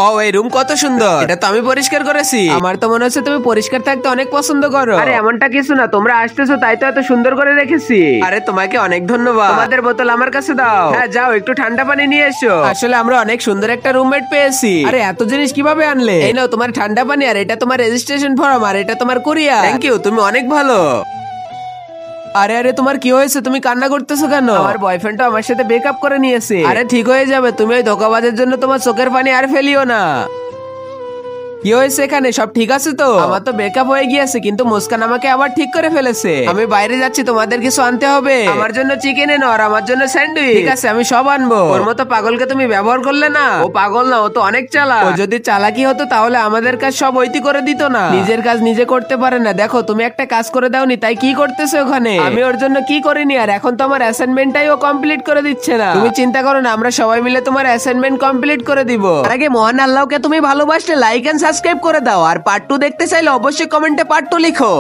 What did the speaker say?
ও এই রুম কত সুন্দর, এটা তো আমি পরিষ্কার করেছি। আমার তো মনে হচ্ছে তুমি পরিষ্কার থাকতে অনেক পছন্দ করো। আরে এমনটা কিছু না, তোমরা আসতেছো তাই তো এত সুন্দর করে রেখেছি। আরে তোমাকে অনেক ধন্যবাদ। তোমাদের বোতল আমার কাছে দাও। হ্যাঁ যাও, একটু ঠান্ডা পানি নিয়ে এসো। আসলে আমরা অনেক সুন্দর একটা রুমমেট পেয়েছি। আরে এত জিনিস কিভাবে আনলে? এই নাও তোমার ঠান্ডা পানি, আর এটা তোমার রেজিস্ট্রেশন ফর্ম, আর এটা তোমার কুরিয়ার। থ্যাংক ইউ, তুমি অনেক ভালো। আরে আরে তোমার কি হয়েছে? তুমি কান্না করতেছো কেন? আমার বয়ফ্রেন্ড আমার সাথে ব্রেকআপ করে নিয়েছে। আরে ঠিক হয়ে যাবে, তুমি ওই ধোঁকাবাজের জন্য তোমার চোখের পানি আর ফেলিও না। কি হয়েছে এখানে? সব ঠিক আছে তো? আমার তো ব্রেকআপ হয়ে গিয়েছে, কিন্তু মুস্কান আমাকে আবার ঠিক করে ফেলেছে। আমি বাইরে যাচ্ছি, তোমাদের কিছু আনতে হবে। আমার জন্য চিকেন এনো আর আমার জন্য স্যান্ডউইচ। ঠিক আছে, আমি সব আনবো। ওর মতো পাগলকে তুমি ব্যবহার করলে না। ও পাগল না, ও তো অনেক চালাক। ও যদি চালাকি হতো তাহলে আমাদের কাজ সব ওইতি করে দিত না। নিজের কাজ নিজে করতে পারে না। দেখো তুমি একটা কাজ করে দাওনি, তাই কি করতেছো ওখানে? আমি ওর জন্য কি করিনি, আর এখন তো আমার অ্যাসাইনমেন্টটাই ও কমপ্লিট করে দিচ্ছে না। তুমি চিন্তা করো না, আমরা সবাই মিলে তোমার অ্যাসাইনমেন্ট কমপ্লিট করে দিব। তার আগে মহান আল্লাহকে তুমি ভালোবাসলে লাইক এন্ড সাবস্ক্রাইব করে দাও, আর পার্ট 2 দেখতে চাইলে অবশ্যই কমেন্টে পার্ট 2 লিখো।